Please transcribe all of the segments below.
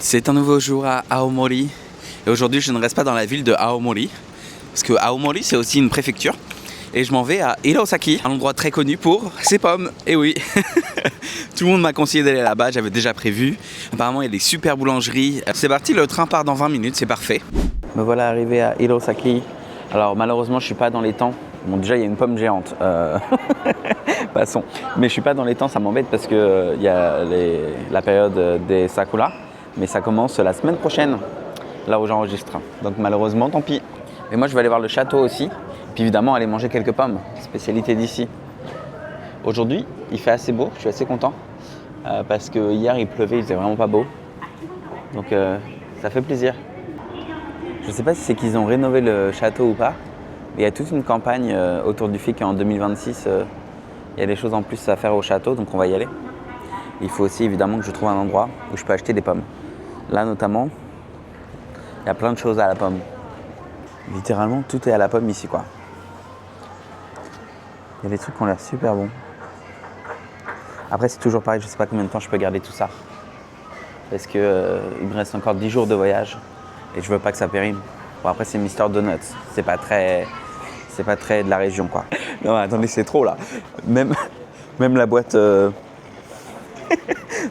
C'est un nouveau jour à Aomori et aujourd'hui je ne reste pas dans la ville de Aomori parce que Aomori c'est aussi une préfecture et je m'en vais à Hirosaki, un endroit très connu pour ses pommes. Et oui, tout le monde m'a conseillé d'aller là-bas, j'avais déjà prévu. Apparemment il y a des super boulangeries. C'est parti, le train part dans 20 minutes, c'est parfait. Me voilà arrivé à Hirosaki. Alors malheureusement je suis pas dans les temps. Bon déjà il y a une pomme géante. Passons. Mais je suis pas dans les temps, ça m'embête parce que il y a la période des sakura. Mais ça commence la semaine prochaine, là où j'enregistre. Donc malheureusement, tant pis. Et moi, je vais aller voir le château aussi. Puis évidemment, aller manger quelques pommes, spécialité d'ici. Aujourd'hui, il fait assez beau, je suis assez content. Parce que hier, il pleuvait, il faisait vraiment pas beau. Donc ça fait plaisir. Je ne sais pas si c'est qu'ils ont rénové le château ou pas. Mais il y a toute une campagne autour du fait qu'en 2026, il y a des choses en plus à faire au château. Donc on va y aller. Il faut aussi évidemment que je trouve un endroit où je peux acheter des pommes. Là notamment, il y a plein de choses à la pomme. Littéralement, tout est à la pomme ici, quoi. Il y a des trucs qui ont l'air super bons. Après, c'est toujours pareil, je sais pas combien de temps je peux garder tout ça. Parce que il me reste encore 10 jours de voyage et je veux pas que ça périme. Bon, après, c'est Mr. Donuts. C'est pas très de la région, quoi. Non, attendez, c'est trop, là. Même la boîte de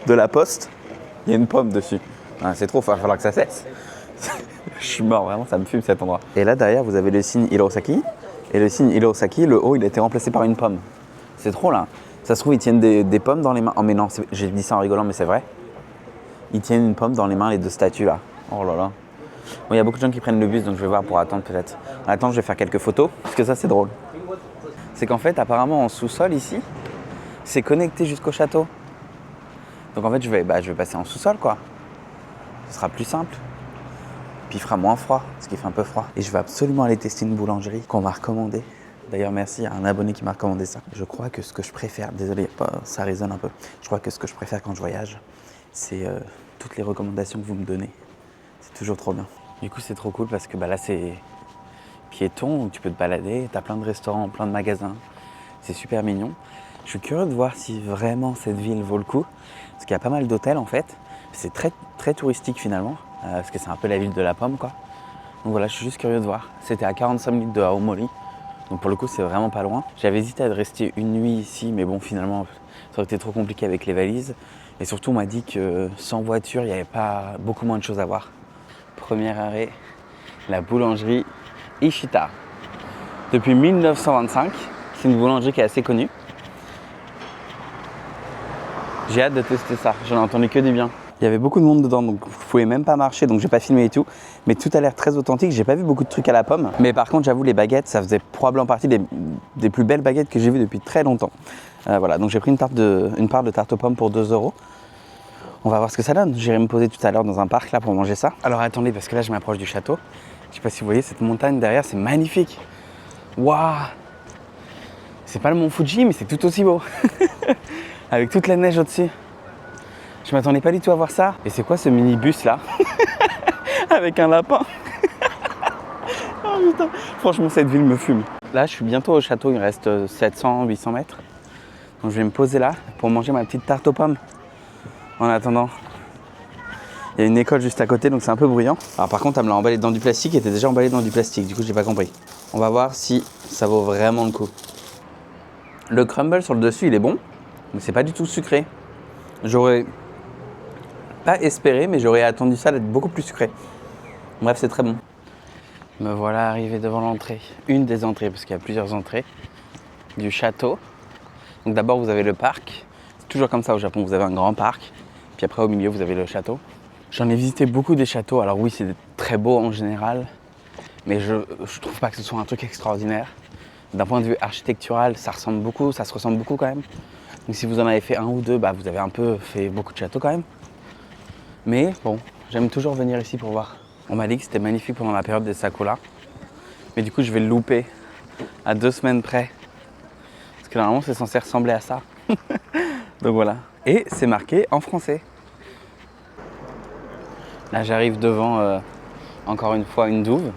la poste, il y a une pomme dessus. Ah, c'est trop, il va falloir que ça cesse. Je suis mort, vraiment, ça me fume cet endroit. Et là, derrière, vous avez le signe Hirosaki. Et le signe Hirosaki, le haut, il a été remplacé par une pomme. C'est trop, là. Ça se trouve, ils tiennent des pommes dans les mains. Oh, mais non, j'ai dit ça en rigolant, mais c'est vrai. Ils tiennent une pomme dans les mains, les deux statues, là. Oh là là. Bon, il y a beaucoup de gens qui prennent le bus, donc je vais voir pour attendre, peut-être. En attendant, je vais faire quelques photos, parce que ça, c'est drôle. C'est qu'en fait, apparemment, en sous-sol, ici, c'est connecté jusqu'au château. Donc en fait, je vais passer en sous-sol, quoi. Ce sera plus simple. Puis il fera moins froid, parce qu'il fait un peu froid. Et je vais absolument aller tester une boulangerie qu'on m'a recommandée. D'ailleurs, merci à un abonné qui m'a recommandé ça. Je crois que ce que je préfère, désolé, ça résonne un peu. Je crois que ce que je préfère quand je voyage, c'est toutes les recommandations que vous me donnez. C'est toujours trop bien. Du coup, c'est trop cool parce que là, c'est piéton, où tu peux te balader. T'as plein de restaurants, plein de magasins. C'est super mignon. Je suis curieux de voir si vraiment cette ville vaut le coup. Parce qu'il y a pas mal d'hôtels, en fait. C'est très, très touristique, finalement. Parce que c'est un peu la ville de la pomme, quoi. Donc voilà, je suis juste curieux de voir. C'était à 45 minutes de Aomori. Donc pour le coup, c'est vraiment pas loin. J'avais hésité à rester une nuit ici, mais bon, finalement, ça aurait été trop compliqué avec les valises. Et surtout, on m'a dit que sans voiture, il n'y avait pas beaucoup moins de choses à voir. Premier arrêt, la boulangerie Ishita. Depuis 1925, c'est une boulangerie qui est assez connue. J'ai hâte de tester ça, j'en ai entendu que du bien. Il y avait beaucoup de monde dedans, donc vous pouvez même pas marcher, donc j'ai pas filmé et tout. Mais tout a l'air très authentique, j'ai pas vu beaucoup de trucs à la pomme. Mais par contre, j'avoue, les baguettes, ça faisait probablement partie des plus belles baguettes que j'ai vues depuis très longtemps. Voilà, donc j'ai pris une part de tarte aux pommes pour 2 €. On va voir ce que ça donne. J'irai me poser tout à l'heure dans un parc là pour manger ça. Alors attendez, parce que là je m'approche du château. Je sais pas si vous voyez cette montagne derrière, c'est magnifique. Waouh! C'est pas le mont Fuji, mais c'est tout aussi beau. Avec toute la neige au-dessus. Je m'attendais pas du tout à voir ça. Et c'est quoi ce minibus là? Avec un lapin. Oh putain. Franchement, cette ville me fume. Là, je suis bientôt au château, il me reste 700-800 mètres. Donc je vais me poser là pour manger ma petite tarte aux pommes. En attendant, il y a une école juste à côté, donc c'est un peu bruyant. Alors par contre, elle me l'a emballé dans du plastique, elle était déjà emballée dans du plastique, du coup j'ai pas compris. On va voir si ça vaut vraiment le coup. Le crumble sur le dessus, il est bon, mais c'est pas du tout sucré. J'aurais pas espéré, mais j'aurais attendu ça d'être beaucoup plus sucré. Bref, c'est très bon. Me voilà arrivé devant l'entrée, une des entrées, parce qu'il y a plusieurs entrées du château. Donc d'abord, vous avez le parc. C'est toujours comme ça au Japon, vous avez un grand parc. Puis après, au milieu, vous avez le château. J'en ai visité beaucoup des châteaux. Alors oui, c'est très beau en général, mais je trouve pas que ce soit un truc extraordinaire. D'un point de vue architectural, ça se ressemble beaucoup quand même. Donc si vous en avez fait un ou deux, vous avez un peu fait beaucoup de châteaux quand même. Mais bon, j'aime toujours venir ici pour voir. On m'a dit que c'était magnifique pendant la période des sakura. Mais du coup, je vais le louper à 2 semaines près. Parce que normalement, c'est censé ressembler à ça. Donc voilà. Et c'est marqué en français. Là, j'arrive devant, encore une fois, une douve.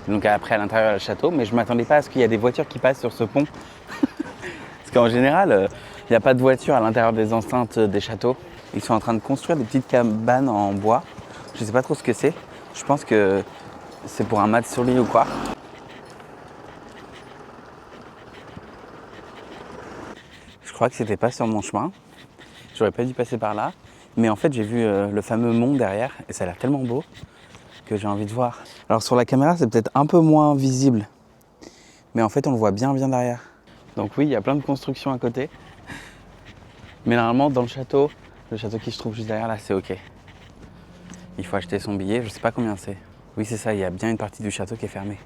Donc après, à l'intérieur du château. Mais je ne m'attendais pas à ce qu'il y ait des voitures qui passent sur ce pont. Parce qu'en général, il n'y a pas de voitures à l'intérieur des enceintes des châteaux. Ils sont en train de construire des petites cabanes en bois Je sais pas trop ce que c'est. Je pense que c'est pour un matsuri ou quoi. Je crois que c'était pas sur mon chemin. J'aurais pas dû passer par là. Mais en fait, j'ai vu le fameux mont derrière et ça a l'air tellement beau que j'ai envie de voir. Alors sur la caméra, c'est peut-être un peu moins visible. Mais en fait, on le voit bien derrière. Donc oui, il y a plein de constructions à côté. Mais normalement, dans le château qui se trouve juste derrière là, c'est ok. Il faut acheter son billet, je sais pas combien c'est. Oui, c'est ça, il y a bien une partie du château qui est fermée.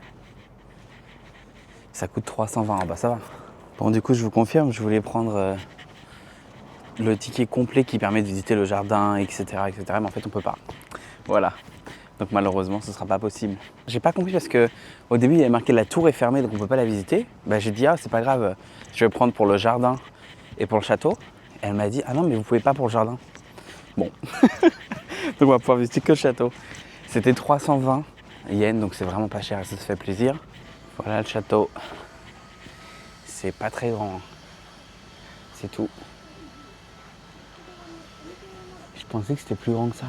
Ça coûte 320, ah bah ça va. Bon, du coup, je vous confirme, je voulais prendre le ticket complet qui permet de visiter le jardin, etc., etc. Mais en fait, on peut pas. Voilà. Donc malheureusement, ce sera pas possible. J'ai pas compris parce que au début, il y avait marqué la tour est fermée, donc on peut pas la visiter. Bah, j'ai dit, ah, c'est pas grave, je vais prendre pour le jardin et pour le château. Et elle m'a dit, ah non, mais vous pouvez pas pour le jardin. Bon. Donc on va pouvoir visiter que le château. C'était 320 yens, donc c'est vraiment pas cher et ça se fait plaisir. Voilà le château. C'est pas très grand. C'est tout. Je pensais que c'était plus grand que ça.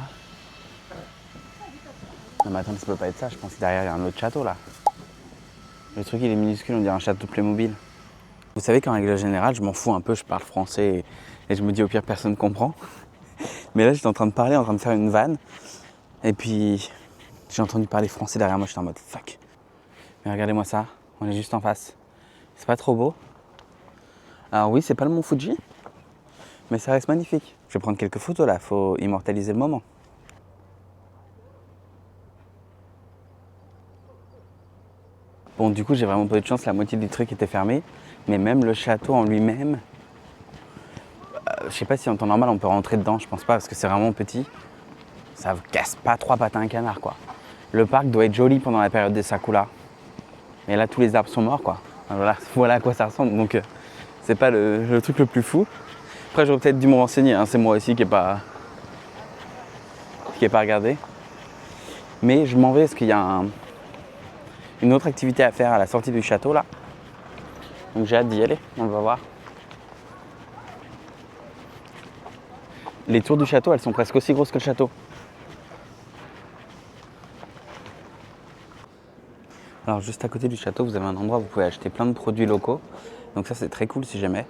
Non mais attends, ça peut pas être ça. Je pense que derrière il y a un autre château là. Le truc il est minuscule, on dirait un château Playmobil. Vous savez qu'en règle générale, je m'en fous un peu, je parle français et je me dis au pire personne comprend. Mais là j'étais en train de parler, en train de faire une vanne. Et puis j'ai entendu parler français derrière moi, j'étais en mode fuck. Mais regardez-moi ça, on est juste en face. C'est pas trop beau? Alors oui, c'est pas le mont Fuji, mais ça reste magnifique. Je vais prendre quelques photos là, faut immortaliser le moment. Bon, du coup, j'ai vraiment pas eu de chance, la moitié du truc était fermé. Mais même le château en lui-même, je sais pas si en temps normal on peut rentrer dedans, je pense pas, parce que c'est vraiment petit. Ça casse pas trois pattes à un canard, quoi. Le parc doit être joli pendant la période des sakura. Mais là, tous les arbres sont morts, quoi. Voilà à quoi ça ressemble. Donc, c'est pas le truc le plus fou. Après, j'aurais peut-être dû me renseigner, hein. C'est moi aussi qui n'ai pas regardé. Mais je m'en vais parce qu'il y a une autre activité à faire à la sortie du château, là. Donc, j'ai hâte d'y aller. On va voir. Les tours du château, elles sont presque aussi grosses que le château. Alors juste à côté du château, vous avez un endroit où vous pouvez acheter plein de produits locaux. Donc ça c'est très cool si jamais.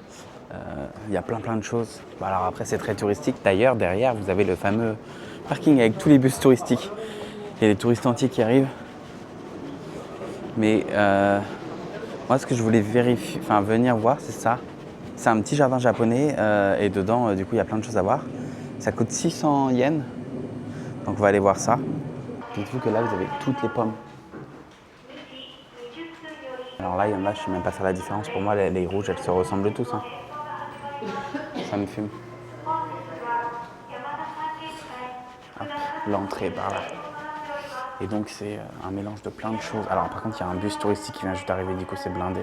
Il y a plein de choses. Bah, alors après c'est très touristique. D'ailleurs derrière vous avez le fameux parking avec tous les bus touristiques. Il y a les touristes entiers qui arrivent. Mais moi ce que je voulais venir voir c'est ça. C'est un petit jardin japonais et dedans du coup il y a plein de choses à voir. Ça coûte 600 yens. Donc on va aller voir ça. Dites-vous que là vous avez toutes les pommes. Alors là, il y en a, je ne sais même pas faire la différence. Pour moi, les rouges, elles se ressemblent tous. Hein. Ça me fume. Hop, l'entrée par là. Et donc, c'est un mélange de plein de choses. Alors, par contre, il y a un bus touristique qui vient juste d'arriver, du coup, c'est blindé.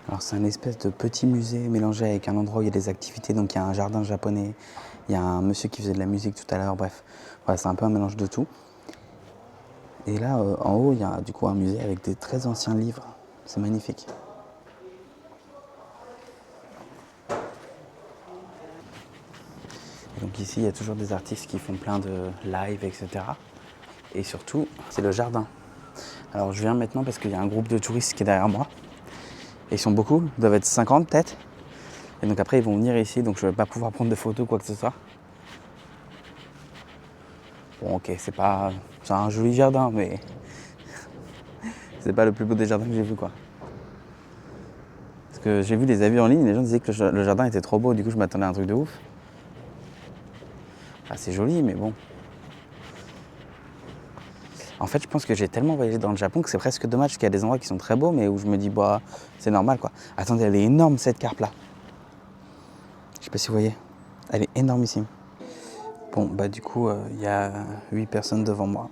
Alors c'est un espèce de petit musée mélangé avec un endroit où il y a des activités. Donc il y a un jardin japonais, il y a un monsieur qui faisait de la musique tout à l'heure, bref. Voilà, c'est un peu un mélange de tout. Et là, en haut, il y a du coup un musée avec des très anciens livres. C'est magnifique. Et donc ici, il y a toujours des artistes qui font plein de live, etc. Et surtout, c'est le jardin. Alors je viens maintenant parce qu'il y a un groupe de touristes qui est derrière moi. Et ils sont beaucoup, ils doivent être 50 peut-être. Et donc après ils vont venir ici, donc je ne vais pas pouvoir prendre de photos ou quoi que ce soit. Bon ok, c'est un joli jardin, mais c'est pas le plus beau des jardins que j'ai vu quoi. Parce que j'ai vu des avis en ligne, les gens disaient que le jardin était trop beau, du coup je m'attendais à un truc de ouf. Ah, c'est joli, mais bon. En fait, je pense que j'ai tellement voyagé dans le Japon que c'est presque dommage parce qu'il y a des endroits qui sont très beaux, mais où je me dis, bah, c'est normal quoi. Attendez, elle est énorme cette carpe là. Je sais pas si vous voyez. Elle est énormissime. Bon, bah du coup, il y a 8 personnes devant moi.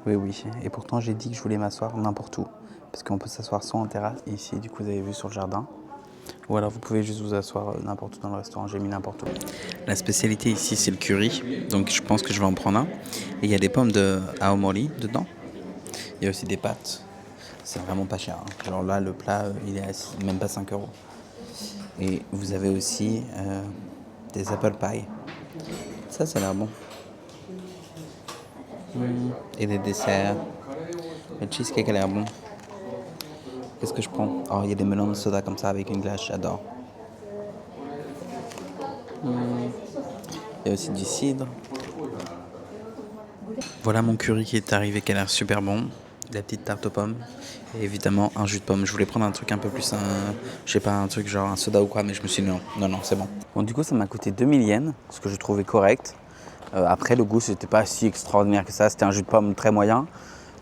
Oui. Et pourtant, j'ai dit que je voulais m'asseoir n'importe où. Parce qu'on peut s'asseoir soit en terrasse, ici, du coup, vous avez vu sur le jardin. Ou alors vous pouvez juste vous asseoir n'importe où dans le restaurant, j'ai mis n'importe où. La spécialité ici c'est le curry, donc je pense que je vais en prendre un. Et il y a des pommes de aomori dedans. Il y a aussi des pâtes. C'est vraiment pas cher, hein. Genre là le plat il est à même pas 5 euros. Et vous avez aussi des apple pie. Ça a l'air bon. Et des desserts. Le cheesecake a l'air bon. Qu'est-ce que je prends? Oh, il y a des melons de soda comme ça avec une glace, j'adore. Il y a aussi du cidre. Voilà mon curry qui est arrivé, qui a l'air super bon. La petite tarte aux pommes. Et évidemment un jus de pomme. Je voulais prendre un truc un peu plus, je sais pas, un truc genre un soda ou quoi, mais je me suis dit non, c'est bon. Bon, du coup, ça m'a coûté 2000 yens, ce que je trouvais correct. Après, le goût, c'était pas si extraordinaire que ça. C'était un jus de pomme très moyen.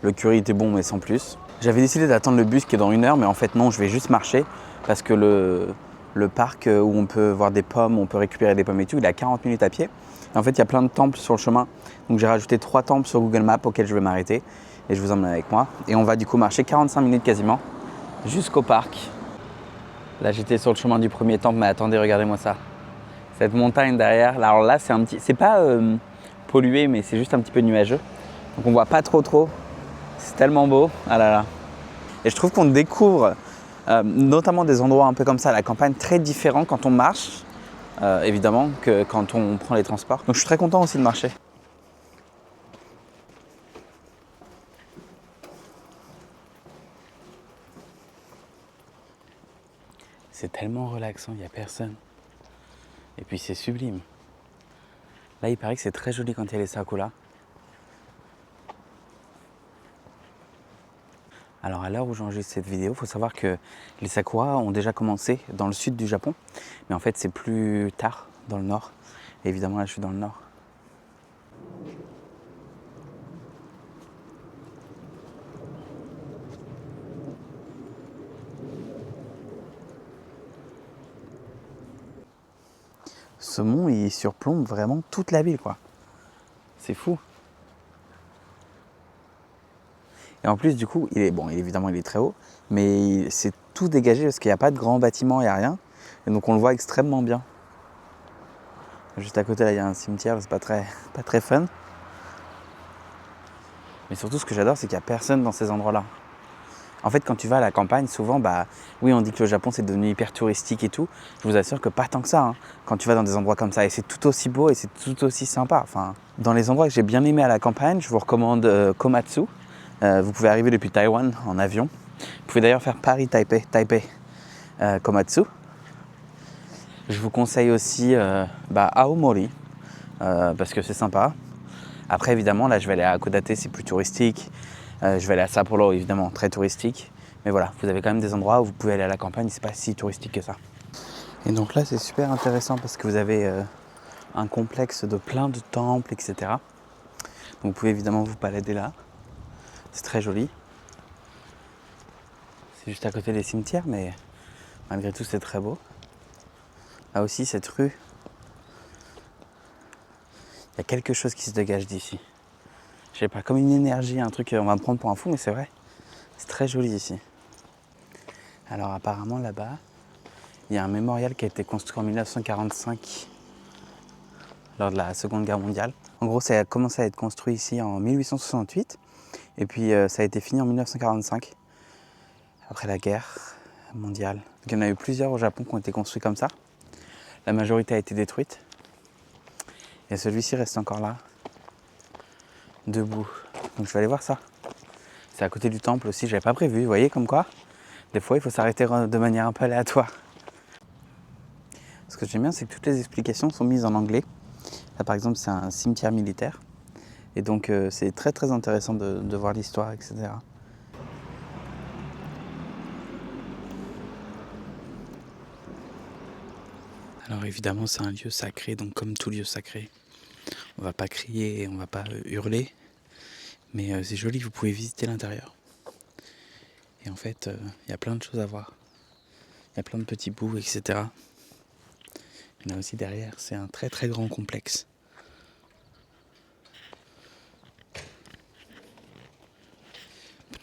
Le curry était bon, mais sans plus. J'avais décidé d'attendre le bus qui est dans 1 heure, mais en fait, non, je vais juste marcher parce que le parc où on peut voir des pommes, on peut récupérer des pommes et tout, il est à 40 minutes à pied. Et en fait, il y a plein de temples sur le chemin. Donc, j'ai rajouté 3 temples sur Google Maps auxquels je vais m'arrêter. Et je vous emmène avec moi. Et on va du coup marcher 45 minutes quasiment jusqu'au parc. Là, j'étais sur le chemin du premier temple, mais attendez, regardez-moi ça. Cette montagne derrière, alors là c'est un petit, c'est pas pollué mais c'est juste un petit peu nuageux. Donc on voit pas trop, c'est tellement beau, ah là là. Et je trouve qu'on découvre notamment des endroits un peu comme ça à la campagne très différents quand on marche, évidemment, que quand on prend les transports. Donc je suis très content aussi de marcher. C'est tellement relaxant, il n'y a personne. Et puis c'est sublime. Là il paraît que c'est très joli quand il y a les sakura. Alors à l'heure où j'enregistre cette vidéo, il faut savoir que les sakura ont déjà commencé dans le sud du Japon. Mais en fait c'est plus tard dans le nord. Et évidemment là je suis dans le nord. Ce mont il surplombe vraiment toute la ville quoi. C'est fou. Et en plus du coup, évidemment il est très haut, mais c'est tout dégagé parce qu'il n'y a pas de grands bâtiments, il n'y a rien. Et donc on le voit extrêmement bien. Juste à côté là il y a un cimetière, c'est pas très fun. Mais surtout ce que j'adore c'est qu'il n'y a personne dans ces endroits là. En fait quand tu vas à la campagne souvent oui on dit que le Japon c'est devenu hyper touristique et tout. Je vous assure que pas tant que ça hein, quand tu vas dans des endroits comme ça. Et c'est tout aussi beau et c'est tout aussi sympa. Enfin, dans les endroits que j'ai bien aimé à la campagne, je vous recommande Komatsu. Vous pouvez arriver depuis Taïwan en avion. Vous pouvez d'ailleurs faire Paris-Taipei, Komatsu. Je vous conseille aussi Aomori, parce que c'est sympa. Après évidemment là je vais aller à Hakodate, c'est plus touristique. Je vais aller à Sapporo évidemment, très touristique. Mais voilà, vous avez quand même des endroits où vous pouvez aller à la campagne, c'est pas si touristique que ça. Et donc là c'est super intéressant parce que vous avez un complexe de plein de temples, etc. Donc vous pouvez évidemment vous balader là. C'est très joli. C'est juste à côté des cimetières, mais malgré tout c'est très beau. Là aussi cette rue, il y a quelque chose qui se dégage d'ici. Je sais pas, comme une énergie, un truc, on va me prendre pour un fou, mais c'est vrai. C'est très joli ici. Alors apparemment là-bas, il y a un mémorial qui a été construit en 1945, lors de la Seconde Guerre mondiale. En gros, ça a commencé à être construit ici en 1868, et puis ça a été fini en 1945, après la guerre mondiale. Donc, il y en a eu plusieurs au Japon qui ont été construits comme ça. La majorité a été détruite. Et celui-ci reste encore là, debout. Donc je vais aller voir ça. C'est à côté du temple aussi, j'avais pas prévu, vous voyez comme quoi des fois il faut s'arrêter de manière un peu aléatoire. Ce que j'aime bien c'est que toutes les explications sont mises en anglais. Là par exemple c'est un cimetière militaire. Et donc c'est très intéressant de voir l'histoire, etc. Alors évidemment c'est un lieu sacré, donc comme tout lieu sacré, on va pas crier, on va pas hurler. Mais c'est joli, vous pouvez visiter l'intérieur. Et en fait, il y a plein de choses à voir. Il y a plein de petits bouts, etc. Il y en a aussi derrière, c'est un très grand complexe.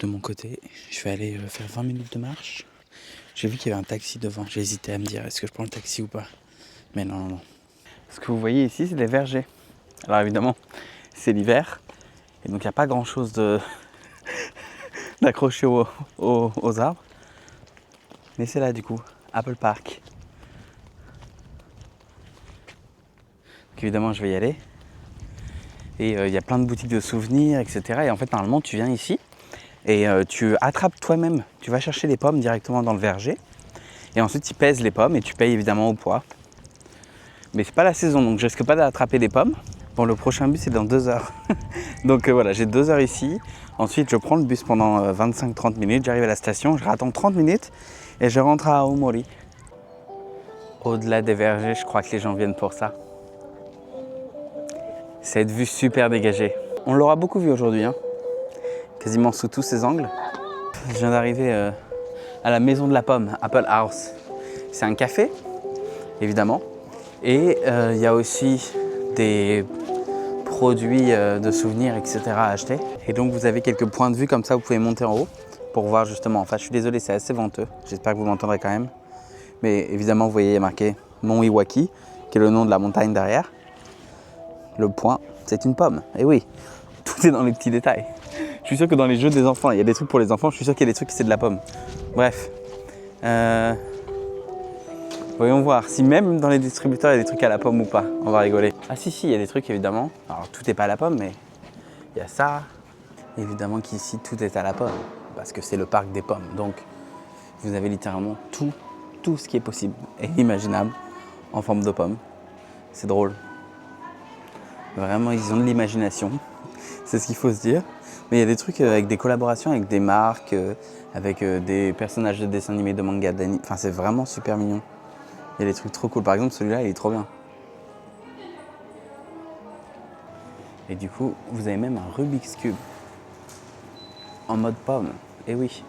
De mon côté, je vais aller faire 20 minutes de marche. J'ai vu qu'il y avait un taxi devant. J'ai hésité à me dire est-ce que je prends le taxi ou pas. Mais non, non, non. Ce que vous voyez ici, c'est des vergers. Alors évidemment, c'est l'hiver. Et donc il n'y a pas grand chose d'accrocher aux arbres. Mais c'est là du coup, Apple Park. Donc évidemment, je vais y aller. Et il y a plein de boutiques de souvenirs, etc. Et en fait, normalement, tu viens ici et tu attrapes toi-même. Tu vas chercher les pommes directement dans le verger. Et ensuite, tu pèses les pommes et tu payes évidemment au poids. Mais c'est pas la saison, donc je risque pas d'attraper des pommes. Bon, le prochain bus, c'est dans 2 heures. Donc voilà, j'ai 2 heures ici. Ensuite, je prends le bus pendant 25-30 minutes. J'arrive à la station, je attends 30 minutes et je rentre à Aomori. Au-delà des vergers, je crois que les gens viennent pour ça. Cette vue super dégagée. On l'aura beaucoup vu aujourd'hui, hein. Quasiment sous tous ses angles. Je viens d'arriver à la maison de la pomme, Apple House. C'est un café, évidemment. Et il y a aussi des produits de souvenirs, etc. à acheter. Et donc vous avez quelques points de vue comme ça, vous pouvez monter en haut pour voir justement. Enfin, je suis désolé, c'est assez venteux. J'espère que vous m'entendrez quand même. Mais évidemment, vous voyez, il y a marqué Mont Iwaki, qui est le nom de la montagne derrière. Le point, c'est une pomme. Et oui, tout est dans les petits détails. Je suis sûr que dans les jeux des enfants, il y a des trucs pour les enfants. Je suis sûr qu'il y a des trucs qui c'est de la pomme. Bref. Voyons voir si même dans les distributeurs il y a des trucs à la pomme ou pas. On va rigoler. Ah si, il y a des trucs évidemment. Alors tout n'est pas à la pomme, mais il y a ça. Évidemment qu'ici tout est à la pomme. Parce que c'est le parc des pommes. Donc vous avez littéralement tout ce qui est possible et imaginable en forme de pomme. C'est drôle. Vraiment, ils ont de l'imagination. C'est ce qu'il faut se dire. Mais il y a des trucs avec des collaborations avec des marques, avec des personnages de dessins animés, de manga, d'anime. Enfin, c'est vraiment super mignon. Il y a des trucs trop cool. Par exemple, celui-là, il est trop bien. Et du coup, vous avez même un Rubik's Cube en mode pomme. Et oui.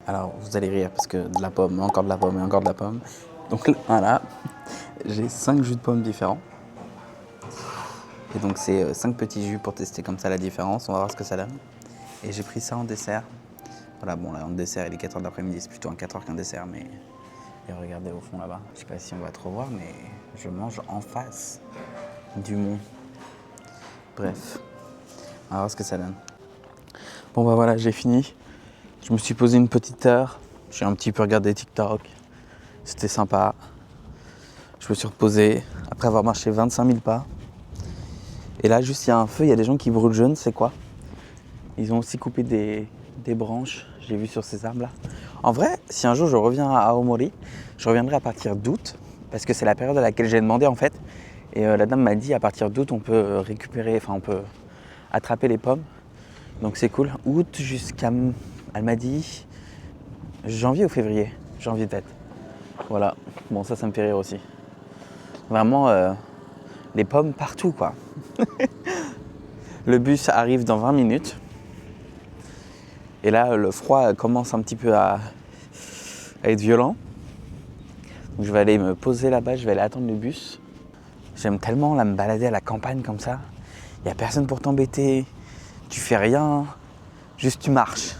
Alors, vous allez rire parce que de la pomme, encore de la pomme et encore de la pomme. Donc là, j'ai 5 jus de pommes différents. Et donc, c'est 5 petits jus pour tester comme ça la différence. On va voir ce que ça donne. Et j'ai pris ça en dessert. Voilà, bon, là, en dessert, il est 4h de l'après-midi. C'est plutôt un 4h qu'un dessert, mais... Et regardez au fond là-bas. Je sais pas si on va trop voir, mais je mange en face du mont. Bref, on va voir ce que ça donne. Bon bah voilà, j'ai fini. Je me suis posé une petite heure. J'ai un petit peu regardé TikTok. C'était sympa. Je me suis reposé après avoir marché 25 000 pas. Et là, juste il y a un feu, il y a des gens qui brûlent, je ne sais quoi. Ils ont aussi coupé des branches, j'ai vu sur ces arbres là. En vrai, si un jour je reviens à Aomori, je reviendrai à partir d'août, parce que c'est la période à laquelle j'ai demandé en fait. Et la dame m'a dit à partir d'août on peut récupérer, enfin on peut attraper les pommes. Donc c'est cool. Août jusqu'à, elle m'a dit janvier ou février, janvier peut-être. Voilà, bon ça me fait rire aussi. Vraiment les pommes partout quoi. Le bus arrive dans 20 minutes. Et là, le froid commence un petit peu à être violent. Donc je vais aller me poser là-bas, je vais aller attendre le bus. J'aime tellement là, me balader à la campagne comme ça. Il n'y a personne pour t'embêter, tu fais rien, juste tu marches.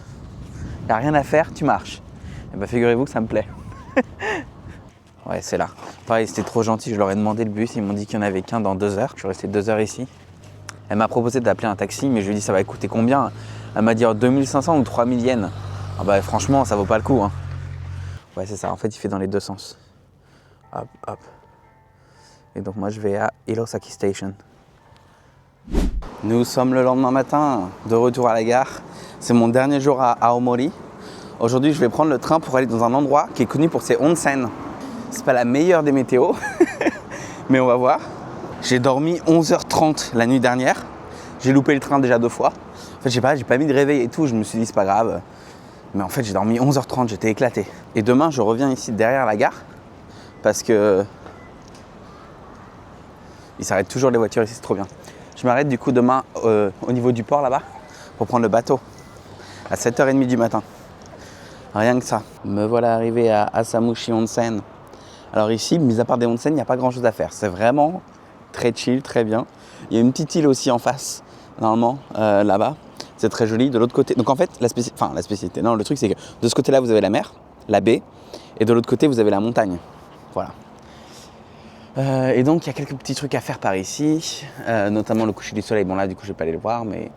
Il n'y a rien à faire, tu marches. Et bah figurez-vous que ça me plaît. Ouais, c'est là. Pareil, c'était trop gentil, je leur ai demandé le bus, ils m'ont dit qu'il n'y en avait qu'un dans 2 heures. Je suis resté 2 heures ici. Elle m'a proposé d'appeler un taxi, mais je lui ai dit ça va coûter combien? Elle m'a dit 2500 ou 3000 yens. Ah bah franchement, ça vaut pas le coup. Hein. Ouais, c'est ça. En fait, il fait dans les deux sens. Hop, hop. Et donc moi, je vais à Hirosaki Station. Nous sommes le lendemain matin, de retour à la gare. C'est mon dernier jour à Aomori. Aujourd'hui, je vais prendre le train pour aller dans un endroit qui est connu pour ses onsen. C'est pas la meilleure des météos, mais on va voir. J'ai dormi 11h30 la nuit dernière. J'ai loupé le train déjà 2 fois. En fait, j'ai pas mis de réveil et tout. Je me suis dit, c'est pas grave. Mais en fait, j'ai dormi 11h30. J'étais éclaté. Et demain, je reviens ici derrière la gare. Parce que... il s'arrête toujours les voitures ici, c'est trop bien. Je m'arrête du coup demain au niveau du port là-bas. Pour prendre le bateau. À 7h30 du matin. Rien que ça. Me voilà arrivé à Asamushi Onsen. Alors ici, mis à part des onsen, il n'y a pas grand chose à faire. C'est vraiment... très chill, très bien. Il y a une petite île aussi en face, normalement, là-bas. C'est très joli. De l'autre côté, donc en fait, la spécialité, non, le truc c'est que de ce côté-là, vous avez la mer. la baie, et de l'autre côté, vous avez la montagne. Voilà. Et donc, il y a quelques petits trucs à faire par ici, notamment le coucher du soleil. Bon, là, du coup, je ne vais pas aller le voir, mais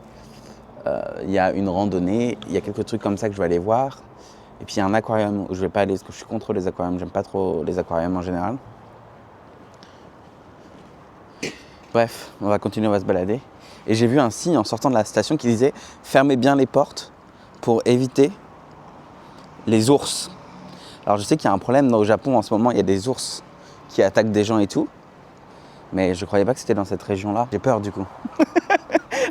il y a une randonnée, il y a quelques trucs comme ça que je vais aller voir. Et puis, il y a un aquarium où je ne vais pas aller parce que je suis contre les aquariums. J'aime pas trop les aquariums en général. Bref, on va continuer, on va se balader. Et j'ai vu un signe en sortant de la station qui disait « Fermez bien les portes pour éviter les ours ». Alors, je sais qu'il y a un problème au Japon en ce moment, il y a des ours qui attaquent des gens et tout. Mais je croyais pas que c'était dans cette région-là. J'ai peur du coup.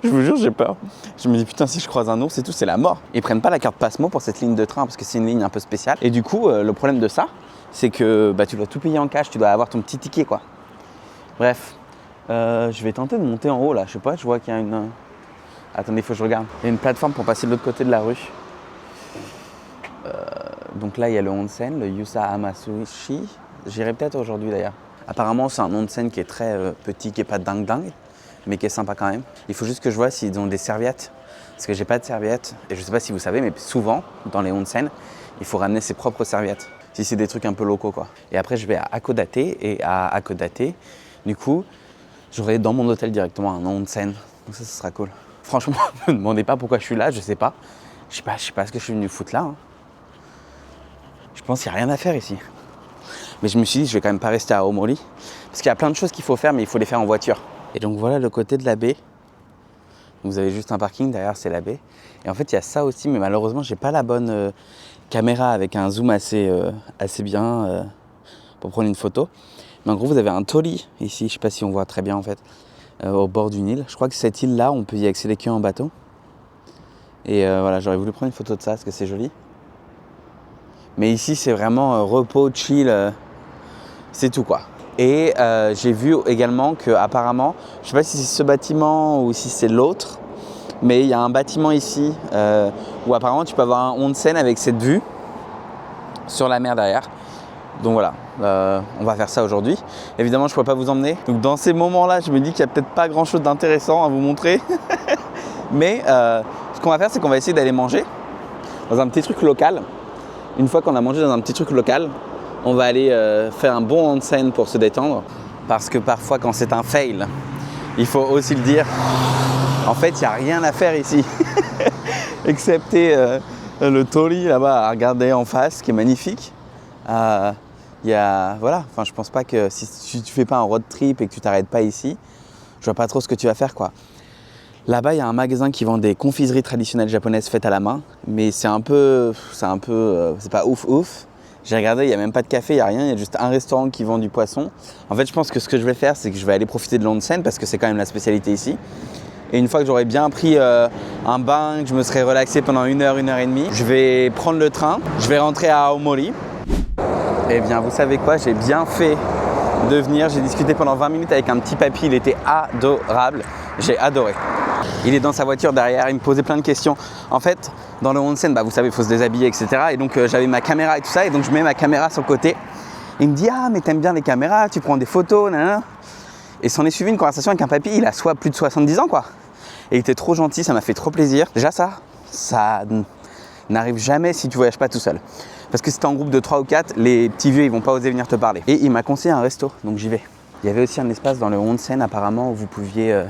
Je vous jure, j'ai peur. Je me dis putain, si je croise un ours et tout, c'est la mort. Ils prennent pas la carte Passmo pour cette ligne de train parce que c'est une ligne un peu spéciale. Et du coup, le problème de ça, c'est que tu dois tout payer en cash, tu dois avoir ton petit ticket quoi. Bref, je vais tenter de monter en haut là. Je sais pas, je vois qu'il y a une... Attendez, il faut que je regarde. Il y a une plateforme pour passer de l'autre côté de la rue. Donc là, il y a le onsen, le Yusa Amasushi. J'irai peut-être aujourd'hui d'ailleurs. Apparemment, c'est un onsen qui est très petit, qui n'est pas dingue, mais qui est sympa quand même. Il faut juste que je vois s'ils ont des serviettes, parce que j'ai pas de serviettes. Et je sais pas si vous savez, mais souvent, dans les onsen, il faut ramener ses propres serviettes. Si c'est des trucs un peu locaux, quoi. Et après, je vais à Hakodate, et à Hakodate, du coup, j'aurai dans mon hôtel directement un onsen. Donc ça sera cool. Franchement, ne me demandez pas pourquoi je suis là, je sais pas. Je sais pas ce que je suis venu foutre là. Hein. Je pense qu'il n'y a rien à faire ici. Mais je me suis dit, je vais quand même pas rester à Aomori. Parce qu'il y a plein de choses qu'il faut faire, mais il faut les faire en voiture. Et donc voilà le côté de la baie. Vous avez juste un parking, derrière c'est la baie. Et en fait, il y a ça aussi, mais malheureusement, j'ai pas la bonne caméra avec un zoom assez bien pour prendre une photo. Mais en gros, vous avez un torii ici, je sais pas si on voit très bien en fait, au bord d'une île. Je crois que cette île-là, on peut y accéder qu'en bateau. Et voilà, j'aurais voulu prendre une photo de ça parce que c'est joli. Mais ici, c'est vraiment repos, chill, c'est tout quoi. Et j'ai vu également qu'apparemment, je ne sais pas si c'est ce bâtiment ou si c'est l'autre, mais il y a un bâtiment ici où apparemment tu peux avoir un onsen avec cette vue sur la mer derrière. Donc voilà, on va faire ça aujourd'hui. Évidemment, je ne pourrais pas vous emmener. Donc dans ces moments-là, je me dis qu'il n'y a peut-être pas grand-chose d'intéressant à vous montrer. Mais ce qu'on va faire, c'est qu'on va essayer d'aller manger dans un petit truc local. Une fois qu'on a mangé dans un petit truc local, on va aller faire un bon onsen pour se détendre. Parce que parfois, quand c'est un fail, il faut aussi le dire, en fait, il n'y a rien à faire ici. Excepté le torii là-bas à regarder en face, qui est magnifique. Voilà, enfin, je pense pas que si tu fais pas un road trip et que tu t'arrêtes pas ici, je vois pas trop ce que tu vas faire quoi. Là-bas, il y a un magasin qui vend des confiseries traditionnelles japonaises faites à la main, mais c'est pas ouf. J'ai regardé, il n'y a même pas de café, il n'y a rien, il y a juste un restaurant qui vend du poisson. En fait, je pense que ce que je vais faire, c'est que je vais aller profiter de l'onsen parce que c'est quand même la spécialité ici. Et une fois que j'aurai bien pris un bain, que je me serai relaxé pendant 1 heure et demie, je vais prendre le train, je vais rentrer à Aomori. Eh bien, vous savez quoi, j'ai bien fait de venir. J'ai discuté pendant 20 minutes avec un petit papy, il était adorable, j'ai adoré. Il est dans sa voiture derrière, il me posait plein de questions. En fait, dans le onsen, vous savez, il faut se déshabiller, etc. Et donc, j'avais ma caméra et tout ça, et donc je mets ma caméra sur le côté. Il me dit « Ah, mais t'aimes bien les caméras, tu prends des photos, nanana. » Et s'en est suivi une conversation avec un papy, il a plus de 70 ans, quoi. Et il était trop gentil, ça m'a fait trop plaisir. Déjà ça n'arrive jamais si tu voyages pas tout seul. Parce que si t'es en groupe de 3 ou 4, les petits vieux, ils vont pas oser venir te parler. Et il m'a conseillé un resto, donc j'y vais. Il y avait aussi un espace dans le onsen, apparemment, où vous pouviez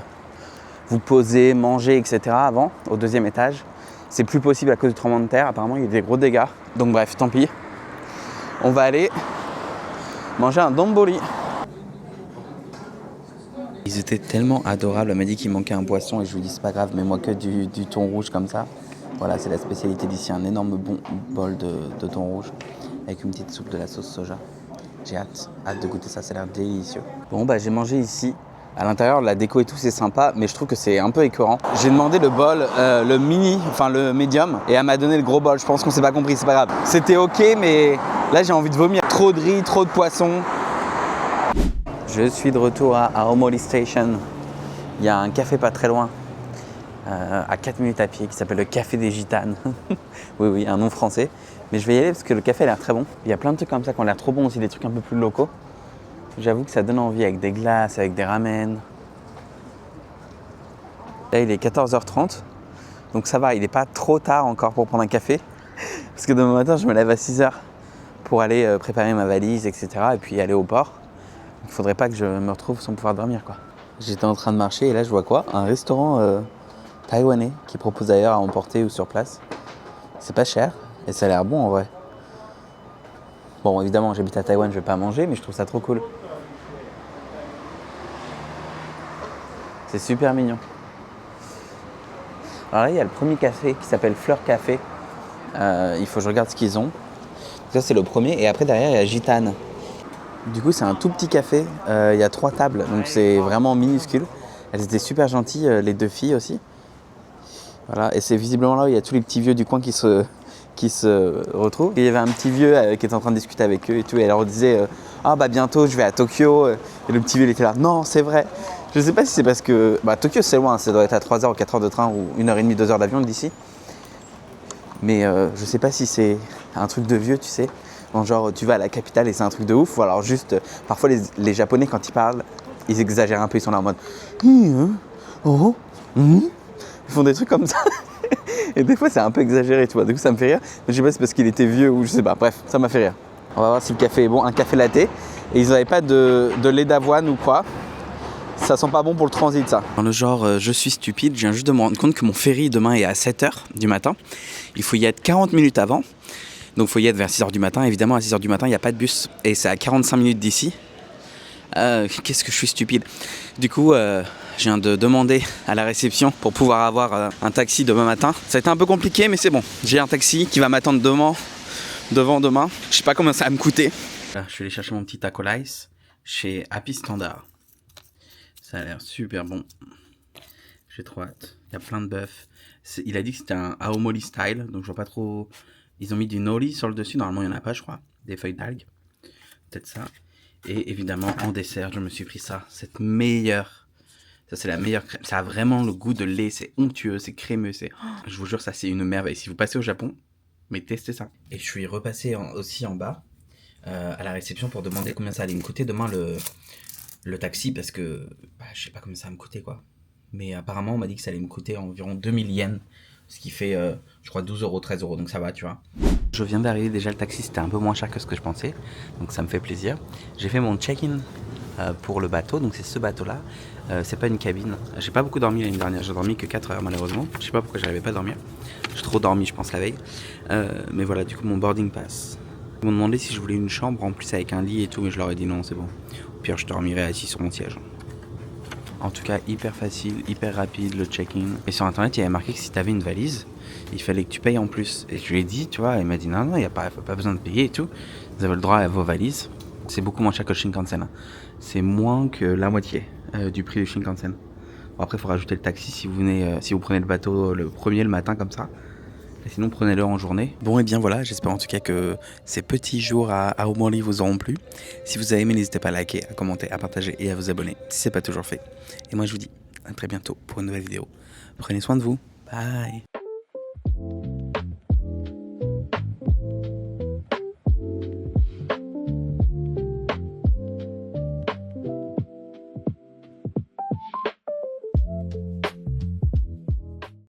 vous poser, manger, etc. avant, au 2e étage. C'est plus possible à cause du tremblement de terre. Apparemment, il y a eu des gros dégâts. Donc bref, tant pis. On va aller manger un donbori. Ils étaient tellement adorables. Elle m'a dit qu'il manquait un poisson et je lui ai dit c'est pas grave, mets-moi que du thon rouge comme ça. Voilà, c'est la spécialité d'ici. Un énorme bol de thon rouge avec une petite soupe de la sauce soja. J'ai hâte de goûter ça. Ça a l'air délicieux. Bon, j'ai mangé ici. À l'intérieur, la déco et tout, c'est sympa, mais je trouve que c'est un peu écœurant. J'ai demandé le bol, le médium, et elle m'a donné le gros bol. Je pense qu'on s'est pas compris, c'est pas grave. C'était ok, mais là, j'ai envie de vomir. Trop de riz, trop de poisson. Je suis de retour à Aomori Station. Il y a un café pas très loin, à 4 minutes à pied, qui s'appelle le Café des Gitanes. Oui, un nom français. Mais je vais y aller parce que le café a l'air très bon. Il y a plein de trucs comme ça qui ont l'air trop bons aussi, des trucs un peu plus locaux. J'avoue que ça donne envie avec des glaces, avec des ramen. Là, il est 14h30, donc ça va, il n'est pas trop tard encore pour prendre un café. Parce que demain matin, je me lève à 6h. pour aller préparer ma valise, etc. et puis aller au port. Il faudrait pas que je me retrouve sans pouvoir dormir, quoi. J'étais en train de marcher et là je vois quoi? Un restaurant taïwanais qui propose d'ailleurs à emporter ou sur place. C'est pas cher et ça a l'air bon en vrai. Bon, évidemment, j'habite à Taïwan, je vais pas manger, mais je trouve ça trop cool. C'est super mignon. Alors là, il y a le premier café qui s'appelle Fleur Café. Il faut que je regarde ce qu'ils ont. Ça, c'est le premier. Et après, derrière, il y a Gitane. Du coup, c'est un tout petit café. Il y a 3 tables, donc c'est vraiment minuscule. Elles étaient super gentilles, les 2 filles aussi. Voilà. Et c'est visiblement là où il y a tous les petits vieux du coin qui se retrouvent. Et il y avait un petit vieux qui était en train de discuter avec eux et tout. Et elle leur disait ah bah bientôt, je vais à Tokyo. Et le petit vieux, il était là. Non, c'est vrai. Je sais pas si c'est parce que Tokyo, c'est loin. Ça doit être à 3 heures ou 4 heures de train ou 1h30, 2 heures d'avion d'ici. Mais je sais pas si c'est un truc de vieux, tu sais. Bon, genre, tu vas à la capitale et c'est un truc de ouf. Ou alors juste, parfois les Japonais, quand ils parlent, ils exagèrent un peu. Ils sont là en mode ils font des trucs comme ça. Et des fois, c'est un peu exagéré, tu vois. Du coup, ça me fait rire. Mais je sais pas si c'est parce qu'il était vieux ou je sais pas. Bref, ça m'a fait rire. On va voir si le café est bon. Un café latte. Et ils n'avaient pas de lait d'avoine ou quoi. Ça sent pas bon pour le transit, ça. Dans le genre, je suis stupide, je viens juste de me rendre compte que mon ferry demain est à 7h du matin. Il faut y être 40 minutes avant. Donc il faut y être vers 6h du matin. Évidemment, à 6h du matin, il n'y a pas de bus. Et c'est à 45 minutes d'ici. Qu'est-ce que je suis stupide. Du coup, je viens de demander à la réception pour pouvoir avoir un taxi demain matin. Ça a été un peu compliqué, mais c'est bon. J'ai un taxi qui va m'attendre devant demain. Je sais pas combien ça va me coûter. Je suis allé chercher mon petit taco ice chez Happy Standard. Ça a l'air super bon. J'ai trop hâte. Il y a plein de bœufs. Il a dit que c'était un aomori style, donc je vois pas trop. Ils ont mis du nori sur le dessus. Normalement, il n'y en a pas, je crois. Des feuilles d'algues. Peut-être ça. Et évidemment, en dessert, je me suis pris ça. Cette meilleure. Ça, c'est la meilleure crème. Ça a vraiment le goût de lait. C'est onctueux, c'est crémeux. Je vous jure, ça, c'est une merveille. Si vous passez au Japon, mais testez ça. Et je suis repassé aussi en bas à la réception pour demander combien ça allait me coûter demain le taxi, parce que je sais pas combien ça va me coûter, quoi. Mais apparemment, on m'a dit que ça allait me coûter environ 2000 yens, ce qui fait, je crois, 12 euros, 13 euros, donc ça va, tu vois. Je viens d'arriver, déjà le taxi c'était un peu moins cher que ce que je pensais, donc ça me fait plaisir. J'ai fait mon check-in pour le bateau, donc c'est ce bateau-là. C'est pas une cabine. J'ai pas beaucoup dormi l'année dernière, j'ai dormi que 4 heures malheureusement. Je sais pas pourquoi j'arrivais pas à dormir. J'ai trop dormi, je pense, la veille. Mais voilà, du coup, mon boarding pass. Ils m'ont demandé si je voulais une chambre en plus avec un lit et tout, mais je leur ai dit non, c'est bon. Au pire, je dormirai assis sur mon siège. En tout cas, hyper facile, hyper rapide le check-in. Et sur internet, il y avait marqué que si tu avais une valise, il fallait que tu payes en plus. Et je lui ai dit, tu vois, il m'a dit non, il n'y a pas besoin de payer et tout. Vous avez le droit à vos valises. C'est beaucoup moins cher que le Shinkansen. C'est moins que la moitié du prix du Shinkansen. Bon, après, il faut rajouter le taxi si vous prenez le bateau le premier le matin comme ça. Et sinon, prenez-le en journée. Bon, et bien voilà, j'espère en tout cas que ces petits jours à Aomori vous auront plu. Si vous avez aimé, n'hésitez pas à liker, à commenter, à partager et à vous abonner si ce n'est pas toujours fait. Et moi, je vous dis à très bientôt pour une nouvelle vidéo. Prenez soin de vous. Bye.